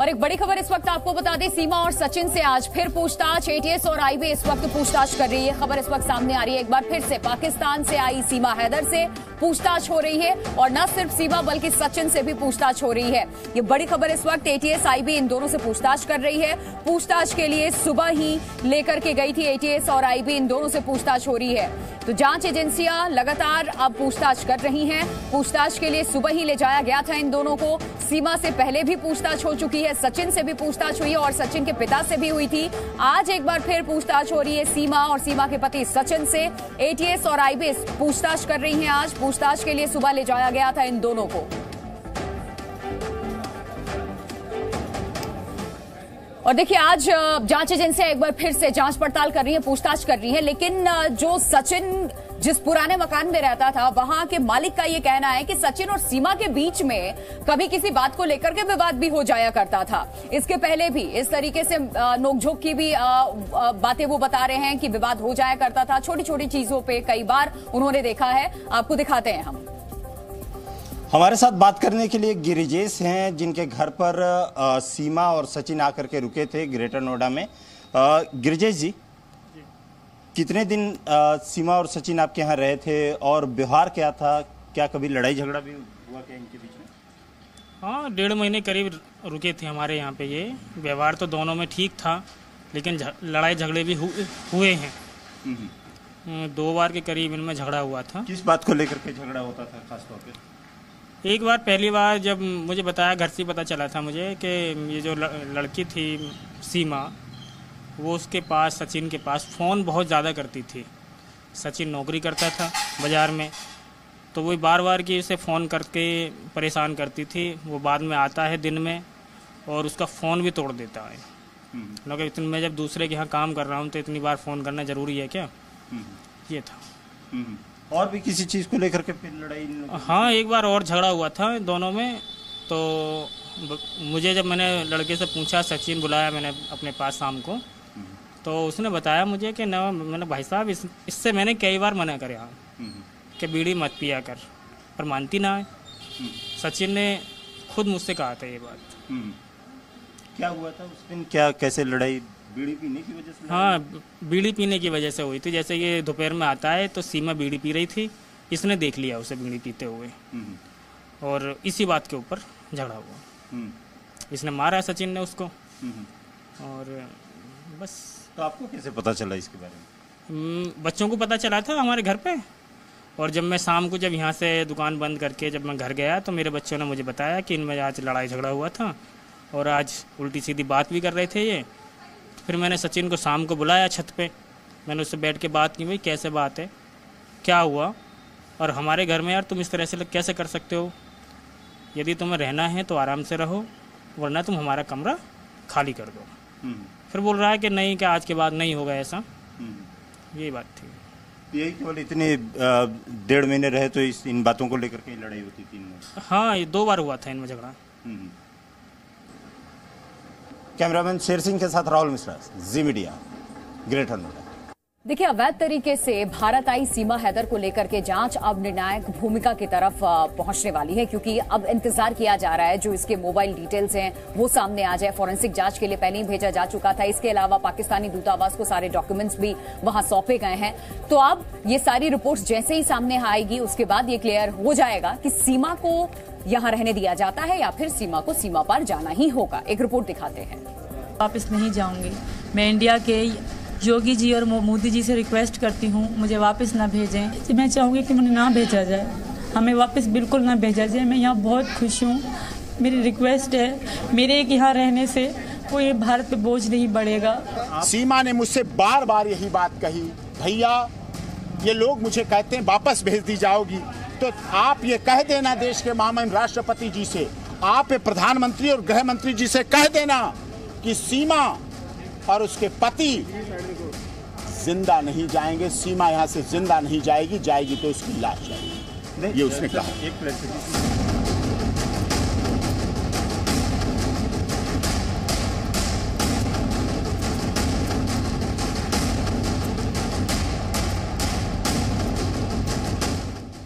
और एक बड़ी खबर इस वक्त आपको बता दें, सीमा और सचिन से आज फिर पूछताछ। एटीएस और आईबी इस वक्त पूछताछ कर रही है। खबर इस वक्त सामने आ रही है, एक बार फिर से पाकिस्तान से आई सीमा हैदर से पूछताछ हो रही है और न सिर्फ सीमा बल्कि सचिन से भी पूछताछ हो रही है। ये बड़ी खबर इस वक्त एटीएस आईबी इन दोनों से पूछताछ कर रही है। पूछताछ के लिए सुबह ही लेकर के गई थी एटीएस और आईबी, इन दोनों से पूछताछ हो रही है। तो जांच एजेंसियां लगातार अब पूछताछ कर रही हैं। पूछताछ के लिए सुबह ही ले जाया गया था इन दोनों को। सीमा से पहले भी पूछताछ हो चुकी है, सचिन से भी पूछताछ हुई है और सचिन के पिता से भी हुई थी। आज एक बार फिर पूछताछ हो रही है सीमा और सीमा के पति सचिन से। एटीएस और आईबी पूछताछ कर रही हैं। आज पूछताछ के लिए सुबह ले जाया गया था इन दोनों को। और देखिए, आज जांच एजेंसियां एक बार फिर से जांच पड़ताल कर रही है, पूछताछ कर रही है। लेकिन जो सचिन जिस पुराने मकान में रहता था, वहां के मालिक का ये कहना है कि सचिन और सीमा के बीच में कभी किसी बात को लेकर के विवाद भी हो जाया करता था। इसके पहले भी इस तरीके से नोकझोंक की भी बातें वो बता रहे हैं कि विवाद हो जाया करता था छोटी छोटी चीजों पे। कई बार उन्होंने देखा है, आपको दिखाते हैं हम। हमारे साथ बात करने के लिए गिरिजेश हैं, जिनके घर पर सीमा और सचिन आकर के रुके थे ग्रेटर नोएडा में। गिरिजेश जी, कितने दिन सीमा और सचिन आपके यहाँ रहे थे और व्यवहार क्या था? क्या कभी लड़ाई झगड़ा भी हुआ क्या इनके बीच में? हाँ, 1.5 महीने करीब रुके थे हमारे यहाँ पे। ये व्यवहार तो दोनों में ठीक था, लेकिन लड़ाई झगड़े भी हुए हैं। 2 बार के करीब इनमें झगड़ा हुआ था। किस बात को लेकर के झगड़ा होता था खासतौर पे? एक बार, पहली बार जब मुझे बताया, घर से पता चला था मुझे कि ये जो लड़की थी सीमा, वो उसके पास, सचिन के पास फ़ोन बहुत ज़्यादा करती थी। सचिन नौकरी करता था बाज़ार में, तो वो बार बार कि उसे फ़ोन करके परेशान करती थी। वो बाद में आता है दिन में और उसका फ़ोन भी तोड़ देता है। क्योंकि मैं जब दूसरे के यहाँ काम कर रहा हूँ तो इतनी बार फ़ोन करना ज़रूरी है क्या? ये था। और भी किसी चीज़ को लेकर के फिर लड़ाई? हाँ, एक बार और झगड़ा हुआ था दोनों में। तो मुझे, जब मैंने लड़के से पूछा, सचिन बुलाया मैंने अपने पास शाम को, तो उसने बताया मुझे कि ना, मैंने भाई साहब इससे मैंने कई बार मना करा कि बीड़ी मत पिया कर, पर मानती ना है। सचिन ने खुद मुझसे कहा था ये बात। क्या हुआ था उस दिन? क्या, कैसे लड़ाई? बीड़ी पीने की वजह से? हाँ, बीड़ी पीने की वजह से हुई थी। जैसे ये दोपहर में आता है तो सीमा बीड़ी पी रही थी, इसने देख लिया उसे बीड़ी पीते हुए और इसी बात के ऊपर झगड़ा हुआ। इसने मारा सचिन ने उसको और बस। तो आपको कैसे पता चला इसके बारे में? बच्चों को पता चला था हमारे घर पे। और जब मैं शाम को, जब यहाँ से दुकान बंद करके जब मैं घर गया, तो मेरे बच्चों ने मुझे बताया कि इनमें आज लड़ाई झगड़ा हुआ था और आज उल्टी सीधी बात भी कर रहे थे ये। फिर मैंने सचिन को शाम को बुलाया छत पे, मैंने उससे बैठ के बात की, भाई कैसे बात है, क्या हुआ, और हमारे घर में यार तुम इस तरह से कैसे कर सकते हो? यदि तुम्हें रहना है तो आराम से रहो, वरना तुम हमारा कमरा खाली कर दो। फिर बोल रहा है कि नहीं, कि आज के बाद नहीं होगा ऐसा। यही बात थी। यही केवल इतने 1.5 महीने रहे तो इन बातों को लेकर के लड़ाई होती थी इनमें? हाँ, ये 2 बार हुआ था इनमें झगड़ा। कैमरामैन शेर सिंह के साथ राहुल मिश्रा, जी मीडिया, ग्रेटर नोएडा। देखिए, अवैध तरीके से भारत आई सीमा हैदर को लेकर के जांच अब निर्णायक भूमिका की तरफ पहुंचने वाली है, क्योंकि अब इंतजार किया जा रहा है जो इसके मोबाइल डिटेल्स हैं वो सामने आ जाए। फॉरेंसिक जांच के लिए पहले ही भेजा जा चुका था। इसके अलावा पाकिस्तानी दूतावास को सारे डॉक्यूमेंट्स भी वहां सौंपे गए हैं। तो अब ये सारी रिपोर्ट्स जैसे ही सामने आएगी, उसके बाद ये क्लियर हो जाएगा कि सीमा को यहां रहने दिया जाता है या फिर सीमा को सीमा पार जाना ही होगा। एक रिपोर्ट दिखाते हैं। वापस नहीं जाऊंगी। मैं इंडिया के योगी जी और मोदी जी से रिक्वेस्ट करती हूँ, मुझे वापस ना भेजें। मैं चाहूँगी कि मुझे ना भेजा जाए, हमें वापस बिल्कुल ना भेजा जाए। मैं यहाँ बहुत खुश हूँ। मेरी रिक्वेस्ट है, मेरे एक यहाँ रहने से कोई भारत पे बोझ नहीं बढ़ेगा। सीमा ने मुझसे बार बार यही बात कही, भैया ये लोग मुझे कहते हैं वापस भेज दी जाओगी, तो आप ये कह देना देश के महामहिम राष्ट्रपति जी से, आप प्रधानमंत्री और गृह मंत्री जी से कह देना कि सीमा और उसके पति जिंदा नहीं जाएंगे। सीमा यहाँ से जिंदा नहीं जाएगी, जाएगी तो उसकी लाश जाएगी, ये उसने कहा।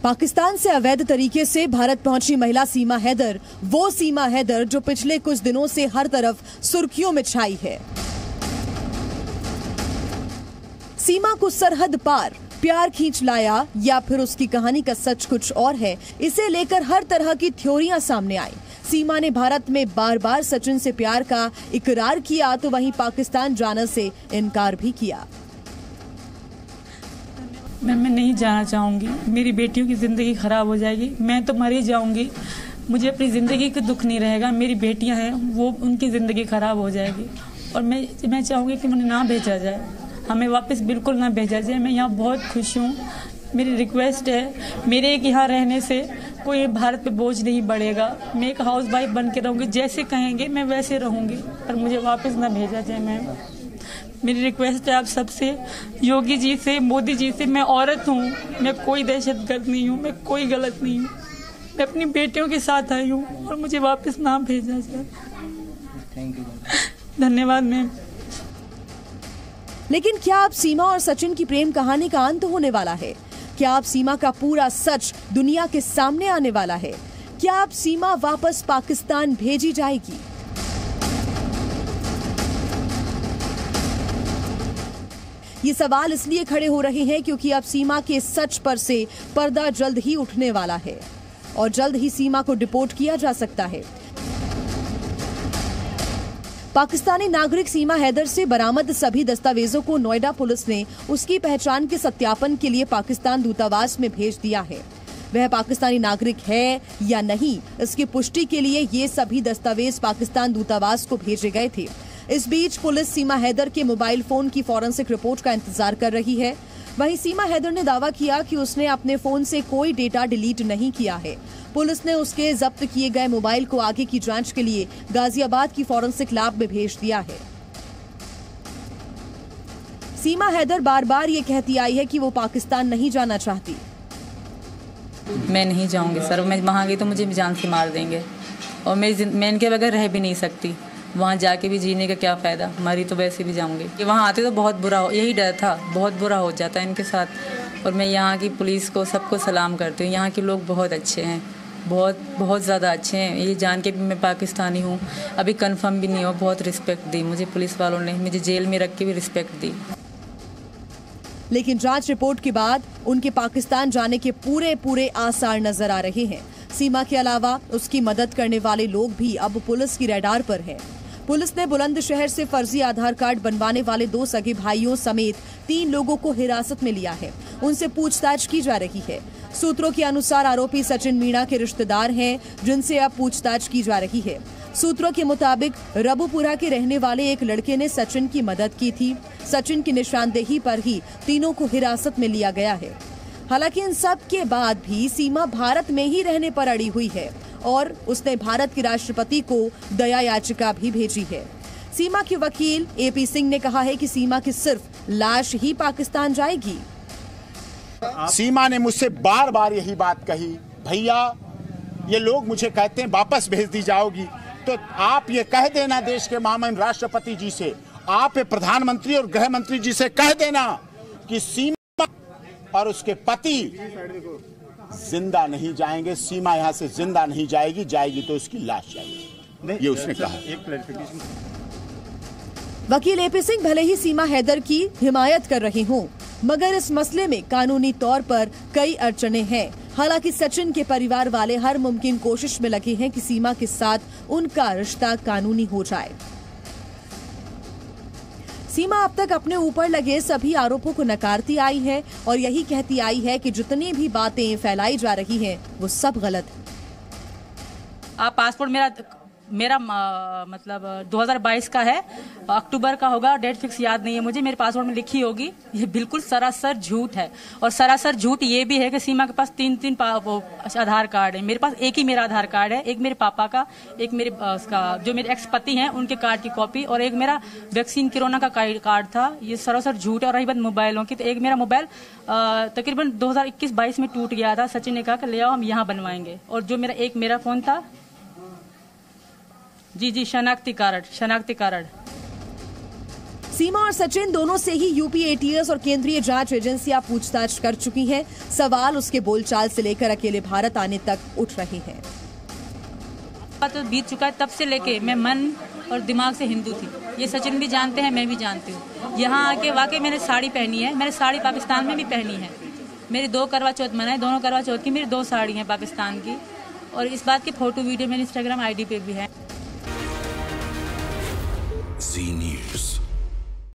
पाकिस्तान से अवैध तरीके से भारत पहुंची महिला सीमा हैदर, वो सीमा हैदर जो पिछले कुछ दिनों से हर तरफ सुर्खियों में छाई है। सीमा को सरहद पार प्यार खींच लाया या फिर उसकी कहानी का सच कुछ और है, इसे लेकर हर तरह की थ्योरियां सामने आई। सीमा ने भारत में बार बार सचिन से प्यार का इकरार किया तो वहीं पाकिस्तान जाने से इनकार भी किया। मैं नहीं जाना चाहूँगी, मेरी बेटियों की ज़िंदगी ख़राब हो जाएगी, मैं तो मर ही जाऊँगी, मुझे अपनी ज़िंदगी का दुख नहीं रहेगा, मेरी बेटियाँ हैं वो उनकी ज़िंदगी ख़राब हो जाएगी और मैं चाहूँगी कि मुझे ना भेजा जाए, हमें वापस बिल्कुल ना भेजा जाए। मैं यहाँ बहुत खुश हूँ, मेरी रिक्वेस्ट है मेरे एक यहाँ रहने से कोई भारत पे बोझ नहीं बढ़ेगा, मैं एक हाउस वाइफ बन के रहूँगी, जैसे कहेंगे मैं वैसे रहूँगी, पर मुझे वापस ना भेजा जाए। मैम मेरी रिक्वेस्ट है आप सबसे, योगी जी से, मोदी जी से, मैं औरत हूँ, मैं कोई दहशतगर्द नहीं हूँ, मैं कोई गलत नहीं हूँ, मैं अपनी बेटियों के साथ आई हूँ और मुझे वापस ना भेजा जाए। थैंक यू, धन्यवाद मैम। लेकिन क्या अब सीमा और सचिन की प्रेम कहानी का अंत होने वाला है? क्या अब सीमा का पूरा सच दुनिया के सामने आने वाला है? क्या अब सीमा वापस पाकिस्तान भेजी जाएगी? ये सवाल इसलिए खड़े हो रहे हैं क्योंकि अब सीमा के सच पर से पर्दा जल्द ही उठने वाला है और जल्द ही सीमा को डिपोर्ट किया जा सकता है। पाकिस्तानी नागरिक सीमा हैदर से बरामद सभी दस्तावेजों को नोएडा पुलिस ने उसकी पहचान के सत्यापन के लिए पाकिस्तान दूतावास में भेज दिया है। वह पाकिस्तानी नागरिक है या नहीं, इसकी पुष्टि के लिए ये सभी दस्तावेज पाकिस्तान दूतावास को भेजे गए थे। इस बीच पुलिस सीमा हैदर के मोबाइल फोन की फॉरेंसिक रिपोर्ट का इंतजार कर रही है। वहीं सीमा हैदर ने दावा किया कि उसने अपने फोन से कोई डेटा डिलीट नहीं किया है। पुलिस ने उसके जब्त किए गए मोबाइल को आगे की जांच के लिए गाजियाबाद की फॉरेंसिक लैब में भेज दिया है। सीमा हैदर बार बार ये कहती आई है कि वो पाकिस्तान नहीं जाना चाहती। मैं नहीं जाऊंगी सर, मैं वहाँ गई तो मुझे जान से मार देंगे और मैं इनके बगैर रह भी नहीं सकती। वहाँ जाके भी जीने का क्या फ़ायदा, मरी तो वैसे भी जाऊंगी। वहाँ आते तो बहुत बुरा हो, यही डर था, बहुत बुरा हो जाता है इनके साथ। और मैं यहाँ की पुलिस को सबको सलाम करती हूँ, यहाँ के लोग बहुत अच्छे हैं, बहुत ज़्यादा अच्छे हैं। ये जान के भी मैं पाकिस्तानी हूँ, अभी कंफर्म भी नहीं हो, बहुत रिस्पेक्ट दी मुझे पुलिस वालों ने, मुझे जेल में रख के भी रिस्पेक्ट दी। लेकिन जांच रिपोर्ट के बाद उनके पाकिस्तान जाने के पूरे आसार नजर आ रहे हैं। सीमा के अलावा उसकी मदद करने वाले लोग भी अब पुलिस की रडार पर हैं। पुलिस ने बुलंदशहर से फर्जी आधार कार्ड बनवाने वाले 2 सगे भाइयों समेत 3 लोगों को हिरासत में लिया है। उनसे पूछताछ की जा रही है। सूत्रों के अनुसार आरोपी सचिन मीणा के रिश्तेदार हैं, जिनसे अब पूछताछ की जा रही है। सूत्रों के मुताबिक रबुपुरा के रहने वाले एक लड़के ने सचिन की मदद की थी। सचिन की निशानदेही पर ही तीनों को हिरासत में लिया गया है। हालांकि इन सब के बाद भी सीमा भारत में ही रहने पर अड़ी हुई है और उसने भारत के राष्ट्रपति को दया याचिका भी भेजी है। सीमा के वकील एपी सिंह ने कहा है कि सीमा की सिर्फ लाश ही पाकिस्तान जाएगी। सीमा ने मुझसे बार बार यही बात कही, भैया ये लोग मुझे कहते हैं वापस भेज दी जाओगी, तो आप ये कह देना देश के महामहिम राष्ट्रपति जी से, आप प्रधानमंत्री और गृह मंत्री जी से कह देना कि सीमा और उसके पति जिंदा नहीं जाएंगे। सीमा यहाँ से जिंदा नहीं जाएगी, जाएगी तो उसकी लाश जाएगी, ये उसने कहा। एक क्लैरिफिकेशन, वकील एपी सिंह भले ही सीमा हैदर की हिमायत कर रहे हों, मगर इस मसले में कानूनी तौर पर कई अड़चने हैं। हालांकि सचिन के परिवार वाले हर मुमकिन कोशिश में लगे हैं कि सीमा के साथ उनका रिश्ता कानूनी हो जाए। सीमा अब तक अपने ऊपर लगे सभी आरोपों को नकारती आई है और यही कहती आई है कि जितनी भी बातें फैलाई जा रही हैं वो सब गलत है। आप पासपोर्ट मेरा मतलब 2022 का है, अक्टूबर का होगा, डेट फिक्स याद नहीं है मुझे, मेरे पासपोर्ट में लिखी होगी। ये बिल्कुल सरासर झूठ है और सरासर झूठ ये भी है कि सीमा के पास 3 आधार कार्ड है। मेरे पास एक ही मेरा आधार कार्ड है, एक मेरे पापा का, एक मेरे उसका जो मेरे एक्स पति हैं उनके कार्ड की कॉपी और एक मेरा वैक्सीन कोरोना का कार्ड था। ये सरासर झूठ है। और रही बात मोबाइलों की, तो एक मेरा मोबाइल तकरीबन 2021-22 में टूट गया था। सचिन ने कहा कि ले आओ हम यहाँ बनवाएंगे। और जो मेरा फोन था, जी शनाख्ती कार्ड। सीमा और सचिन दोनों से ही यूपी एटीएस और केंद्रीय जांच एजेंसियां पूछताछ कर चुकी हैं। सवाल उसके बोलचाल से लेकर अकेले भारत आने तक उठ रहे हैं। तो बीत चुका है, तब से लेके मैं मन और दिमाग से हिंदू थी। ये सचिन भी जानते हैं, मैं भी जानती हूँ। यहाँ आके वाकई मैंने साड़ी पहनी है। मैंने साड़ी पाकिस्तान में भी पहनी है। मेरी 2 करवा चौथ मनाए, दोनों करवा चौथ की मेरी 2 साड़ी हैं पाकिस्तान की, और इस बात की फोटो वीडियो मेरी इंस्टाग्राम आईडी पे भी है। जी न्यूज़।